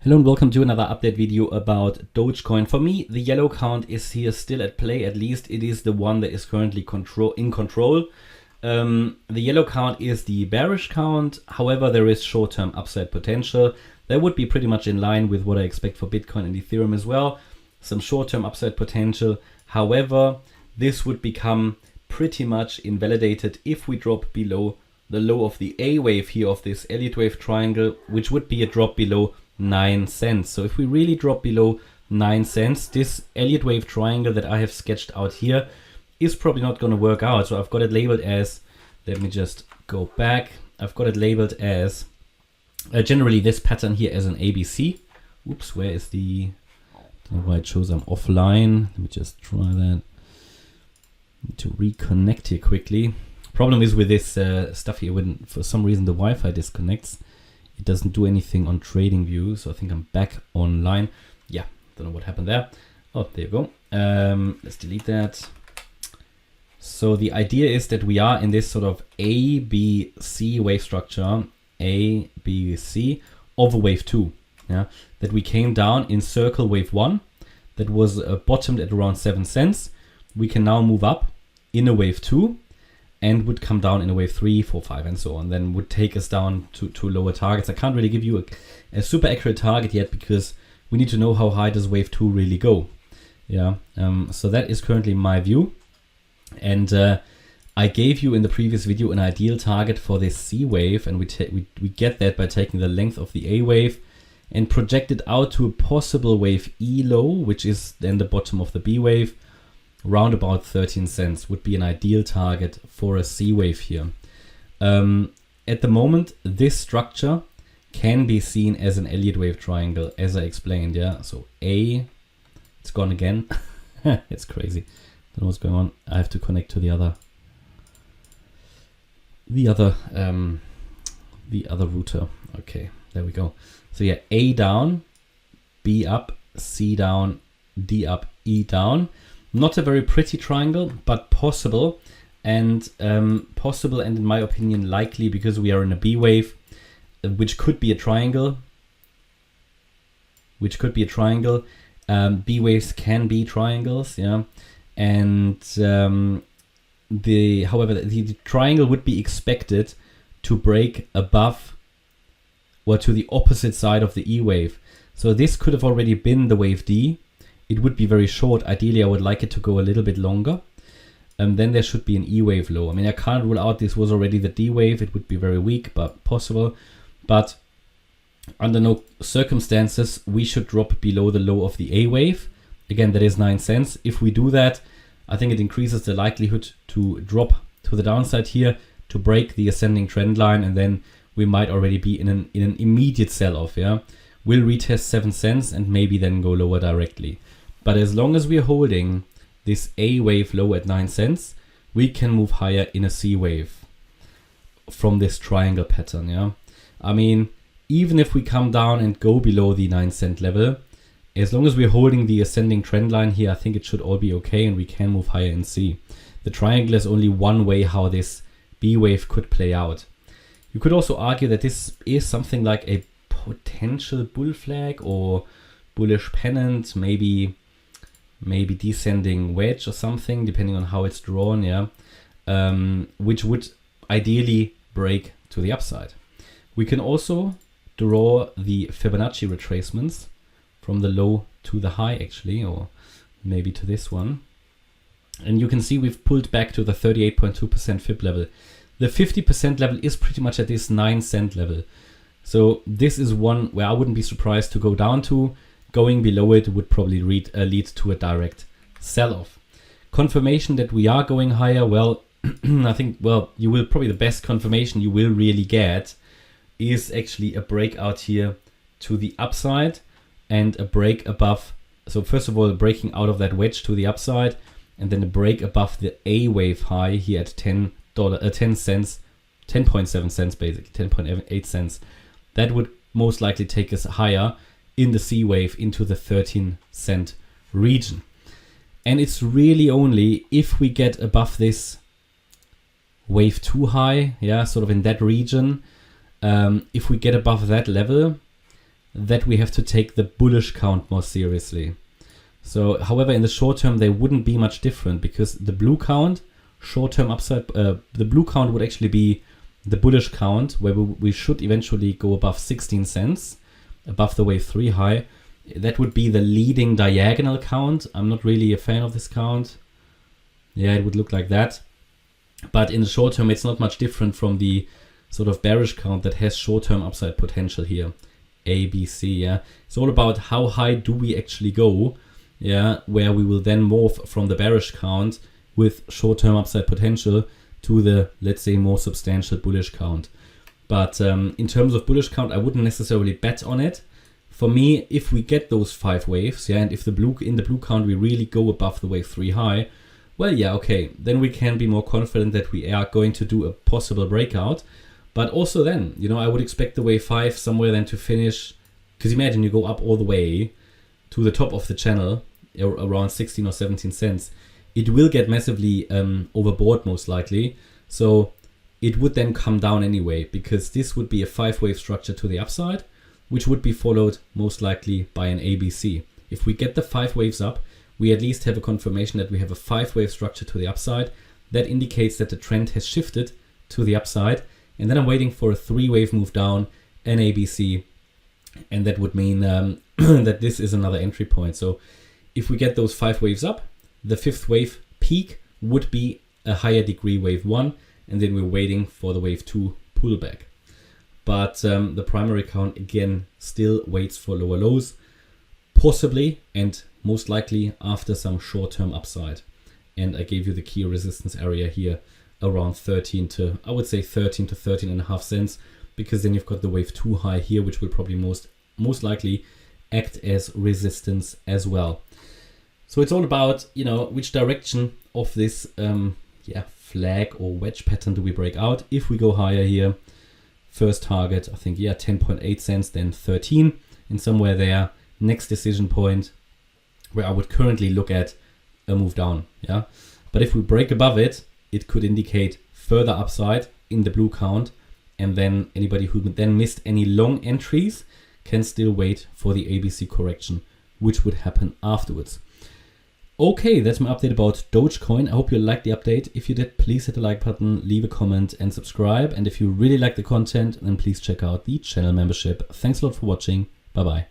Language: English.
Hello and welcome to another update video about Dogecoin. For me, the yellow count is here still at play. At least it is the one that is currently in control. The yellow count is the bearish count. However, there is short-term upside potential. That would be pretty much in line with what I expect for Bitcoin and Ethereum as well. Some short-term upside potential. However, this would become pretty much invalidated if we drop below the low of the A wave here of this Elliott wave triangle, which would be a drop below 9 cents. So if we really drop below 9 cents, this Elliott wave triangle that I have sketched out here is probably not going to work out. So I've got it labeled as, let me just go back. I've got it labeled as generally this pattern here as an ABC. Oops, where is the, I don't know why it shows I'm offline. Let me just try that. Need to reconnect here quickly. Problem is with this stuff here, when for some reason the Wi-Fi disconnects, it doesn't do anything on TradingView. So I think I'm back online. Yeah, don't know what happened there. Oh, there you go. Let's delete that. So the idea is that we are in this sort of ABC wave structure, ABC of a wave 2. Yeah, that we came down in circle wave 1, that was bottomed at around 7 cents. We can now move up in a wave 2. And would come down in a wave 3, 4, 5, and so on. Then would take us down to lower targets. I can't really give you a super accurate target yet because we need to know how high does wave 2 really go. Yeah. So that is currently my view. And I gave you in the previous video an ideal target for this C wave, and we get that by taking the length of the A wave and project it out to a possible wave E low, which is then the bottom of the B wave. Round about 13 cents would be an ideal target for a C wave here. At the moment, this structure can be seen as an Elliott wave triangle, as I explained. Yeah, so A, it's gone again. It's crazy. Don't know what's going on. I have to connect to the other router. Okay, there we go. So yeah, A down, B up, C down, D up, E down. Not a very pretty triangle, but possible, and in my opinion likely, because we are in a B wave, which could be a triangle. B waves can be triangles, yeah. And however, the triangle would be expected to break above or to the opposite side of the E wave. So this could have already been the wave D. It would be very short. Ideally, I would like it to go a little bit longer. Then there should be an E wave low. I mean, I can't rule out this was already the D wave. It would be very weak, but possible. But under no circumstances, we should drop below the low of the A wave. Again, that is 9 cents. If we do that, I think it increases the likelihood to drop to the downside here, to break the ascending trend line, and then we might already be in an immediate sell-off. Yeah, we'll retest 7 cents and maybe then go lower directly. But as long as we're holding this A wave low at 9 cents, we can move higher in a C wave from this triangle pattern. Yeah, I mean, even if we come down and go below the 9 cent level, as long as we're holding the ascending trend line here, I think it should all be okay and we can move higher in C. The triangle is only one way how this B wave could play out. You could also argue that this is something like a potential bull flag or bullish pennant, maybe descending wedge or something, depending on how it's drawn, yeah, which would ideally break to the upside. We can also draw the Fibonacci retracements from the low to the high, actually, or maybe to this one. And you can see we've pulled back to the 38.2% Fib level. The 50% level is pretty much at this 9 cent level. So this is one where I wouldn't be surprised to go down to. Going below it would probably lead to a direct sell-off. Confirmation that we are going higher, well, I think, well, you will probably, the best confirmation you will really get is actually a breakout here to the upside and a break above. So first of all, breaking out of that wedge to the upside, and then a break above the A wave high here at 10 cents, 10.7 cents basically, 10.8 cents. That would most likely take us higher in the C wave into the 13 cent region. And it's really only if we get above this wave 2 high, yeah, sort of in that region, if we get above that level, that we have to take the bullish count more seriously. So, however, in the short term, they wouldn't be much different because the blue count, short-term upside, the blue count would actually be the bullish count where we should eventually go above 16 cents, above the wave 3 high. That would be the leading diagonal count. I'm not really a fan of this count. Yeah, it would look like that. But in the short term, it's not much different from the sort of bearish count that has short-term upside potential here. A, B, C, yeah. It's all about how high do we actually go, yeah, where we will then morph from the bearish count with short-term upside potential to the, let's say, more substantial bullish count. But in terms of bullish count, I wouldn't necessarily bet on it. For me, if we get those 5 waves, yeah, and if in the blue count we really go above the wave 3 high, well, yeah, okay, then we can be more confident that we are going to do a possible breakout. But also then, you know, I would expect the wave 5 somewhere then to finish, because imagine you go up all the way to the top of the channel, around 16 or 17 cents. It will get massively overbought most likely. So it would then come down anyway, because this would be a 5-wave structure to the upside, which would be followed most likely by an ABC. If we get the 5 waves up, we at least have a confirmation that we have a 5-wave structure to the upside. That indicates that the trend has shifted to the upside. And then I'm waiting for a 3-wave move down, an ABC, and that would mean that this is another entry point. So if we get those 5 waves up, the 5th wave peak would be a higher degree wave 1, and then we're waiting for the wave 2 pullback. But the primary count again still waits for lower lows, possibly and most likely after some short-term upside. And I gave you the key resistance area here around 13 to 13.5 cents, because then you've got the wave 2 high here, which will probably most likely act as resistance as well. So it's all about, you know, which direction of this flag or wedge pattern do we break out. If we go higher here, first target, I think, 10.8 cents, then 13, and somewhere there, next decision point where I would currently look at a move down, yeah. But if we break above it, it could indicate further upside in the blue count, and then anybody who then missed any long entries can still wait for the ABC correction, which would happen afterwards. Okay, that's my update about Dogecoin. I hope you liked the update. If you did, please hit the like button, leave a comment and subscribe. And if you really like the content, then please check out the channel membership. Thanks a lot for watching. Bye-bye.